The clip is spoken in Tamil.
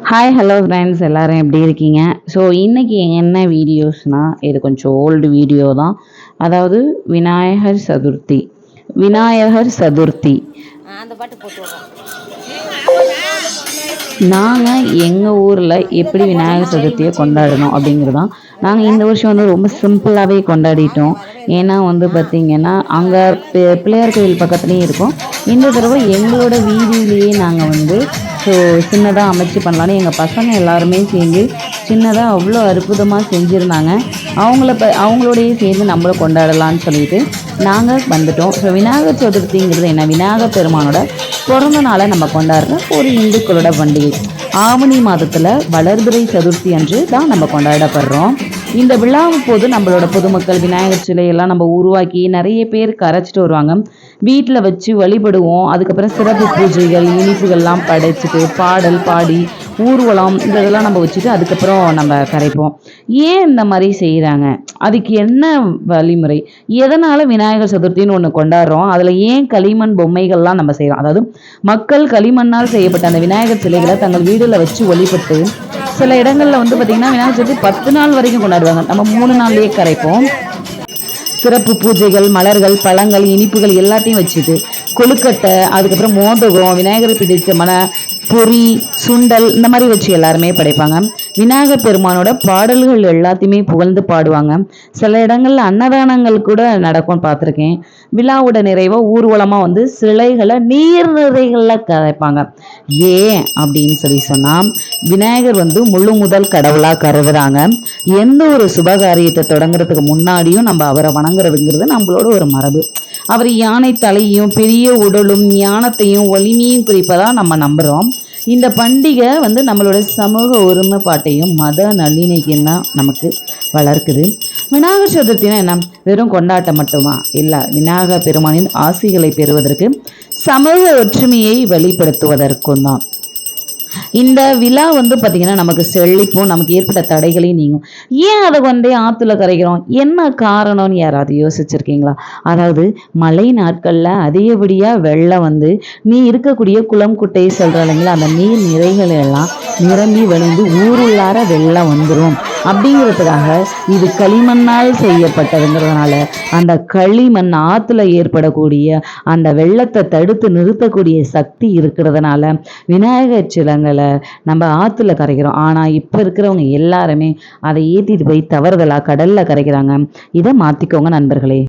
ஹாய் ஹலோ ஃப்ரெண்ட்ஸ் எல்லோரும் எப்படி இருக்கீங்க? ஸோ இன்றைக்கி என்ன வீடியோஸ்னால் இது கொஞ்சம் ஓல்டு வீடியோ தான். அதாவது விநாயகர் சதுர்த்தி அந்த பாட்டு போட்டு நாங்கள் எங்கள் ஊரில் எப்படி விநாயகர் சதுர்த்தியை கொண்டாடணும் அப்படிங்கிறது தான். நாங்கள் இந்த வருஷம் வந்து ரொம்ப சிம்பிளாகவே கொண்டாடிட்டோம். ஏன்னா வந்து பார்த்திங்கன்னா அங்கே பிள்ளையார் கோயில் பக்கத்துலேயும் இருக்கும். இந்த தடவை எங்களோட வீதியிலேயே நாங்கள் வந்து ஸோ சின்னதாக அமைச்சு பண்ணலான்னு எங்கள் பசங்க எல்லாருமே சேர்ந்து சின்னதாக அவ்வளோ அற்புதமாக செஞ்சுருந்தாங்க. அவங்களோடையே சேர்ந்து நம்மளும் கொண்டாடலான்னு சொல்லிட்டு நாங்கள் வந்துட்டோம். ஸோ விநாயகர் சதுர்த்திங்கிறது என்ன? விநாயகர் பெருமானோட பிறந்த நாளை நம்ம கொண்டாடுற ஒரு இந்துக்களோட பண்டிகை. ஆவணி மாதத்தில் வளர்பிறை சதுர்த்தி அன்று தான் நம்ம கொண்டாடப்படுறோம். இந்த விழாவும் போது நம்மளோட பொதுமக்கள் விநாயகர் சிலையெல்லாம் நம்ம உருவாக்கி நிறைய பேர் கரைச்சிட்டு வருவாங்க. வீட்டில் வச்சு வழிபடுவோம். அதுக்கப்புறம் சிறப்பு பூஜைகள் இனிப்புகள்லாம் படைச்சிட்டு பாடல் பாடி ஊர்வலம் இதெல்லாம் நம்ம வச்சுட்டு அதுக்கப்புறம் நம்ம கரைப்போம். ஏன் இந்த மாதிரி செய்கிறாங்க? அதுக்கு என்ன வழிமுறை? எதனால் விநாயகர் சதுர்த்தின்னு ஒன்று கொண்டாடுறோம்? அதில் ஏன் களிமண் பொம்மைகள்லாம் நம்ம செய்கிறோம்? அதாவது மக்கள் களிமண்ணால் செய்யப்பட்ட அந்த விநாயகர் சிலைகளை தங்கள் வீடுகளில் வச்சு வழிபட்டு சில இடங்களில் வந்து பார்த்திங்கன்னா விநாயகர் சதுர்த்தி 10 நாள் வரைக்கும் கொண்டாடுவாங்க. நம்ம 3 நாள்லேயே கரைப்போம். சிறப்பு பூஜைகள் மலர்கள் பழங்கள் இனிப்புகள் எல்லாத்தையும் வச்சுட்டு கொழுக்கட்டை அதுக்கப்புறம் மோதகம் விநாயகர் பிடிச்ச பொரி சுண்டல் இந்த மாதிரி வச்சு எல்லாருமே படைப்பாங்க. விநாயகர் பெருமானோட பாடல்கள் எல்லாத்தையுமே புகழ்ந்து பாடுவாங்க. சில இடங்கள்ல அன்னதானங்கள் கூட நடக்கும் பார்த்துருக்கேன். விழாவோட நிறைவாக ஊர்வலமாக வந்து சிலைகளை நீர்நிறைகளில் கரைப்பாங்க. ஏன் அப்படின்னு சொன்னால் விநாயகர் வந்து முழு முதல் கடவுளாக கருதுறாங்க. எந்த ஒரு சுபகாரியத்தை தொடங்குறதுக்கு முன்னாடியும் நம்ம அவரை வணங்குறதுங்கிறது நம்மளோட ஒரு மரபு. அவர் யானை தலையும் பெரிய உடலும் ஞானத்தையும் வலிமையும் குறிப்பதாக நம்ம நம்புகிறோம். இந்த பண்டிகை வந்து நம்மளோட சமூக ஒருமைப்பாட்டையும் மத நல்லிணக்கையும் தான் நமக்கு வளர்க்குது. விநாயகர் சதுர்த்தினா என்ன? வெறும் கொண்டாட்டம் மட்டுமா? இல்லை, விநாயகர் பெருமானின் ஆசிகளை பெறுவதற்கு சமூக ஒற்றுமையை வெளிப்படுத்துவதற்கும் தான். இந்த விழா வந்து பார்த்திங்கன்னா நமக்கு செழிப்பும் நமக்கு ஏற்பட்ட தடைகளையும் நீங்கும். ஏன் அதை வந்து ஆற்றுல கரைக்கிறோம்? என்ன காரணம்னு யாராவது யோசிச்சிருக்கீங்களா? அதாவது மழை நாட்களில் அதிகப்படியாக வெள்ளம் வந்து நீ இருக்கக்கூடிய குளம் குட்டையை சொல்கிற இல்லைங்களா, அந்த நீர் நிறைகள் எல்லாம் நிரம்பி வழிந்து ஊருள்ளார வெள்ளம் வந்துடும் அப்படிங்கிறதுக்காக இது களிமண்ணால் செய்யப்பட்டதுங்கிறதுனால அந்த களிமண் ஆற்றுல ஏற்படக்கூடிய அந்த வெள்ளத்தை தடுத்து நிறுத்தக்கூடிய சக்தி இருக்கிறதுனால விநாயகர் சிலைங்களை நம்ம ஆற்றுல கரைக்கிறோம். ஆனால் இப்போ இருக்கிறவங்க எல்லாருமே அதை ஏற்றிட்டு போய் தவறுதலாக கடலில் கரைக்கிறாங்க. இதை மாற்றிக்கோங்க நண்பர்களே.